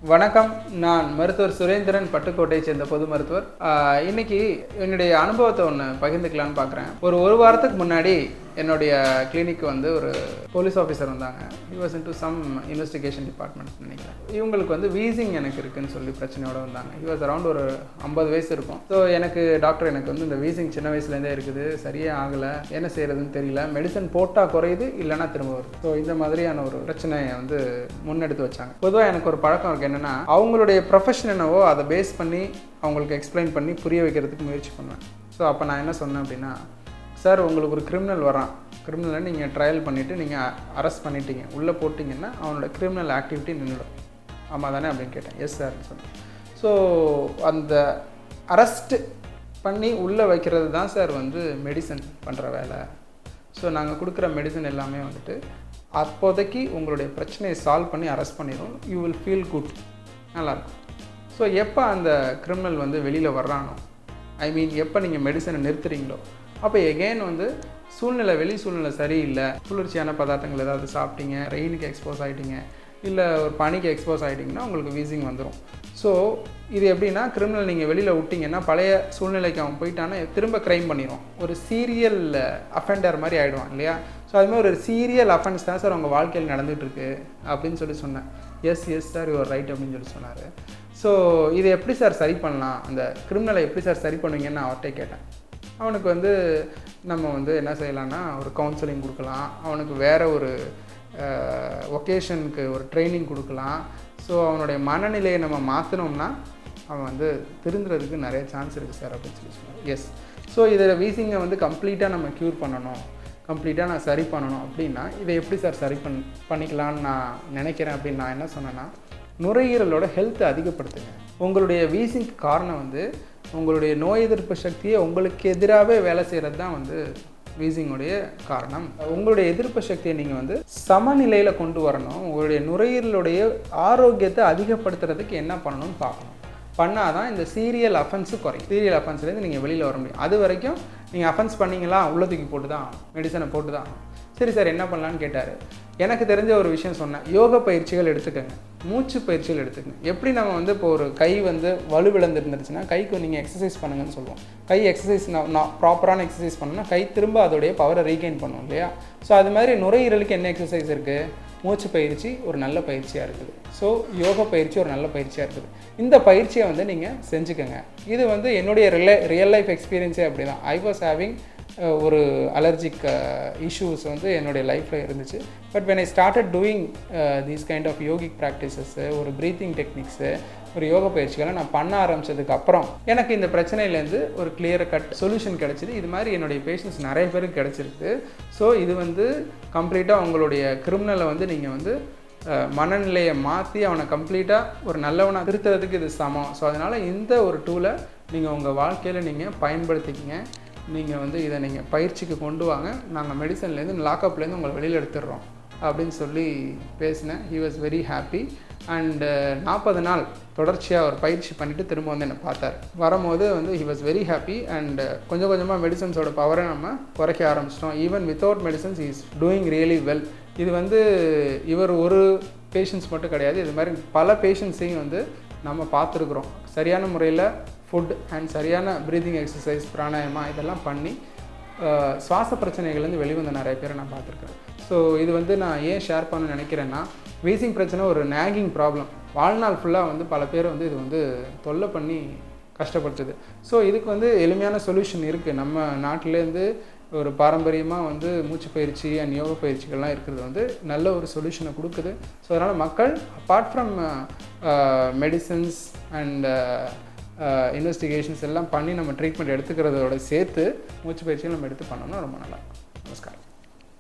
வணக்கம். நான் மருத்துவர் சுரேந்திரன், பட்டுக்கோட்டையை சேர்ந்த பொது மருத்துவர். இன்னைக்கு என்னுடைய அனுபவத்தை ஒன்று பகிர்ந்துக்கலான்னு பார்க்குறேன். ஒரு வாரத்துக்கு முன்னாடி என்னுடைய கிளினிக்கு வந்து ஒரு போலீஸ் ஆஃபீஸர் வந்தாங்க. He was into some investigation department நினைக்கிறேன். இவங்களுக்கு வந்து வீசிங் எனக்கு இருக்குன்னு சொல்லி பிரச்சனையோடு வந்தாங்க. ஹி வாஸ் அரௌண்ட் ஒரு 50 வயசு இருக்கும். ஸோ டாக்டர் எனக்கு வந்து இந்த வீசிங் சின்ன வயசுலேருந்தே இருக்குது, சரியே ஆகலை, என்ன செய்யறதுன்னு தெரியல, மெடிசன் போட்டால் குறையுது, இல்லைன்னா திரும்ப வருது. ஸோ இந்த மாதிரியான ஒரு பிரச்சனையை வந்து முன்னெடுத்து வச்சாங்க. பொதுவாக எனக்கு ஒரு பழக்கம் இருக்குது. என்னென்னா, அவங்களுடைய ப்ரொஃபஷன் என்னவோ அதை பேஸ் பண்ணி அவங்களுக்கு எக்ஸ்பிளைன் பண்ணி புரிய வைக்கிறதுக்கு முயற்சி பண்ணுவேன். ஸோ அப்போ நான் என்ன சொன்னேன் அப்படின்னா, சார், உங்களுக்கு ஒரு கிரிமினல் வரான், கிரிமினலை நீங்கள் ட்ரையல் பண்ணிவிட்டு நீங்கள் அரெஸ்ட் பண்ணிட்டீங்க, உள்ளே போட்டிங்கன்னா அவனோட கிரிமினல் ஆக்டிவிட்டி நின்றுடும். ஆமாம் தானே அப்படின்னு கேட்டேன். எஸ் சார் சொன்னேன். ஸோ அந்த அரெஸ்ட்டு பண்ணி உள்ளே வைக்கிறது தான் சார் வந்து மெடிசன் பண்ணுற வேலை. ஸோ நாங்கள் கொடுக்குற மெடிசன் எல்லாமே வந்துட்டு அப்போதைக்கு உங்களுடைய பிரச்சனையை சால்வ் பண்ணி அரெஸ்ட் பண்ணிடும். யூ வில் ஃபீல் குட், நல்லாயிருக்கும். ஸோ எப்போ அந்த கிரிமினல் வந்து வெளியில் வர்றானோ, ஐ மீன் எப்போ நீங்கள் மெடிசனை நிறுத்துறீங்களோ, அப்போ எகெயின் வந்து வெளி சூழ்நிலை சரியில்லை, குளிர்ச்சியான பதார்த்தங்கள் ஏதாவது சாப்பிட்டீங்க, ரெயினுக்கு எக்ஸ்போஸ் ஆகிட்டீங்க, இல்லை ஒரு பனிக்கு எக்ஸ்போஸ் ஆகிட்டிங்கன்னா உங்களுக்கு வீசிங் வந்துடும். ஸோ இது எப்படின்னா, கிரிமினல் நீங்கள் வெளியில் விட்டிங்கன்னா பழைய சூழ்நிலைக்கு அவன் போயிட்டான்னா திரும்ப க்ரைம் பண்ணிடுவான். ஒரு சீரியல் அஃபெண்டர் மாதிரி ஆகிடுவான் இல்லையா? ஸோ அதுமாதிரி ஒரு சீரியல் அஃபென்ஸ் தான் சார் உங்கள் வாழ்க்கையில் நடந்துகிட்ருக்கு அப்படின்னு சொல்லி சொன்னேன். எஸ் சார், யுவர் ரைட் அப்படின்னு சொல்லி சொன்னார். ஸோ இதை எப்படி சார் சரி பண்ணலாம், அந்த கிரிமினலை எப்படி சார் சரி பண்ணுவீங்கன்னு நான் அவர்கிட்ட கேட்டேன். அவனுக்கு வந்து நம்ம வந்து என்ன செய்யலான்னா, ஒரு கவுன்சிலிங் கொடுக்கலாம், அவனுக்கு வேறு ஒரு ஒகேஷனுக்கு ஒரு ட்ரைனிங் கொடுக்கலாம். ஸோ அவனுடைய மனநிலையை நம்ம மாற்றினோம்னா அவன் வந்து திருந்துறதுக்கு நிறைய சான்ஸ் இருக்குது சார் அப்படின்னு சொல்லி சொன்னார். எஸ். ஸோ இதில் வீசிங்கை வந்து கம்ப்ளீட்டாக நம்ம க்யூர் பண்ணணும், கம்ப்ளீட்டாக நான் சரி பண்ணணும் அப்படின்னா இதை எப்படி சார் சரி பண்ணிக்கலான்னு நான் நினைக்கிறேன் அப்படின்னு நான் என்ன சொன்னேன்னா, நுரையீரலோட ஹெல்த்தை அதிகப்படுத்துங்க. உங்களுடைய வீசிங்க்கு காரணம் வந்து உங்களுடைய நோய் எதிர்ப்பு சக்தியை உங்களுக்கு எதிராகவே வேலை செய்கிறது தான் வந்து வீசிங்குடைய காரணம். உங்களுடைய எதிர்ப்பு சக்தியை நீங்கள் வந்து சமநிலையில் கொண்டு வரணும். உங்களுடைய நுரையீரலுடைய ஆரோக்கியத்தை அதிகப்படுத்துறதுக்கு என்ன பண்ணணும்னு பார்க்கணும். பண்ணால் தான் இந்த சீரியல் அஃபென்ஸு குறையும். சீரியல் அஃபென்ஸ்லேருந்து நீங்கள் வெளியில் வர முடியும். அது வரைக்கும் நீங்கள் அஃபென்ஸ் பண்ணிங்களா, உள்ளத்துக்கு போட்டு தான் ஆகணும், மெடிசனை போட்டு தான் ஆகணும். சரி சார், என்ன பண்ணலான்னு கேட்டார். எனக்கு தெரிஞ்ச ஒரு விஷயம் சொன்னேன். யோக பயிற்சிகள் எடுத்துக்கோங்க, மூச்சு பயிற்சிகள் எடுத்துக்கங்க. எப்படி நம்ம வந்து இப்போ ஒரு கை வந்து வலுவிழந்துருந்துருச்சுன்னா கைக்கு நீங்கள் எக்ஸசைஸ் பண்ணுங்கன்னு சொல்லுவோம். கை எக்ஸசைஸ் நான் ப்ராப்பரான எக்ஸசைஸ் பண்ணோன்னா கை திரும்ப அதோடைய பவரை ரீகெயின் பண்ணும் இல்லையா? ஸோ அது மாதிரி நுரையீரலுக்கு என்ன எக்ஸசைஸ் இருக்குது? மூச்சு பயிற்சி ஒரு நல்ல பயிற்சியாக இருக்குது. ஸோ யோக பயிற்சி ஒரு நல்ல பயிற்சியாக இருக்குது. இந்த பயிற்சியை வந்து நீங்கள் செஞ்சுக்கோங்க. இது வந்து என்னுடைய ரியல் லைஃப் எக்ஸ்பீரியன்ஸே அப்படி தான். ஐ வாஸ் ஹேவிங் ஒரு அலர்ஜிக் இஷ்யூஸ் வந்து என்னுடைய லைஃப்பில் இருந்துச்சு. But when I started doing these kind of yogic practices, ஒரு ப்ரீத்திங் டெக்னிக்ஸு, ஒரு யோகா பயிற்சிகளை நான் பண்ண ஆரம்பித்ததுக்கப்புறம் எனக்கு இந்த பிரச்சனையிலேருந்து ஒரு கிளியர் கட் சொல்யூஷன் கிடச்சிது. இது மாதிரி என்னுடைய பேஷண்ட்ஸ் நிறைய பேருக்கு கிடச்சிருக்கு. ஸோ இது வந்து கம்ப்ளீட்டாக உங்களுடைய கிரிமினலை வந்து நீங்கள் வந்து மனநிலையை மாற்றி அவனை கம்ப்ளீட்டாக ஒரு நல்லவனாக திருத்துறதுக்கு இது சமம். ஸோ அதனால் இந்த ஒரு டூலை நீங்கள் உங்கள் வாழ்க்கையில் நீங்கள் பயன்படுத்திக்கிங்க. நீங்கள் வந்து இதை நீங்கள் பயிற்சிக்கு கொண்டு வாங்க, நாங்கள் மெடிசன்லேருந்து லாக்அப்லேருந்து உங்களை வெளியில் எடுத்துடுறோம் அப்படின்னு சொல்லி பேசினேன். He was very happy. And 40 நாள் தொடர்ச்சியாக ஒரு பயிற்சி பண்ணிவிட்டு திரும்ப வந்து என்னை பார்த்தார். வரும்போது வந்து he was very happy. And கொஞ்சம் கொஞ்சமாக மெடிசன்ஸோட பவரை நம்ம குறைக்க ஆரம்பிச்சிட்டோம். Even without medicines is doing really well. இது வந்து இவர் ஒரு பேஷண்ட்ஸ் மட்டும் கிடையாது, இது மாதிரி பல பேஷண்ட்ஸையும் வந்து நம்ம பார்த்துருக்குறோம். சரியான முறையில் ஃபுட் அண்ட் சரியான ப்ரீதிங் எக்ஸசைஸ், பிராணாயமா இதெல்லாம் பண்ணி சுவாச பிரச்சனைகள்லேருந்து வெளிவந்த நிறைய பேரை நான் பார்த்துருக்கேன். ஸோ இது வந்து நான் ஏன் ஷேர் பண்ண நினைக்கிறேன்னா, வீசிங் பிரச்சனை ஒரு நேகிங் ப்ராப்ளம். வாழ்நாள் ஃபுல்லாக வந்து பல பேர் வந்து இது வந்து தொல்லை பண்ணி கஷ்டப்படுத்துது. ஸோ இதுக்கு வந்து எளிமையான சொல்யூஷன் இருக்குது. நம்ம நாட்டிலேருந்து ஒரு பாரம்பரியமாக வந்து மூச்சு பயிற்சி அண்ட் யோகா பயிற்சிகள்லாம் இருக்கிறது வந்து நல்ல ஒரு சொல்யூஷனை கொடுக்குது. ஸோ அதனால் மக்கள் apart from medicines and investigations எல்லாம் பண்ணி நம்ம ட்ரீட்மெண்ட் எடுத்துக்கிறதோட சேர்த்து மூச்சு பயிற்சிகள் நம்ம எடுத்து பண்ணோம்னா ரொம்ப நல்லா இருக்கும். நமஸ்காரம்.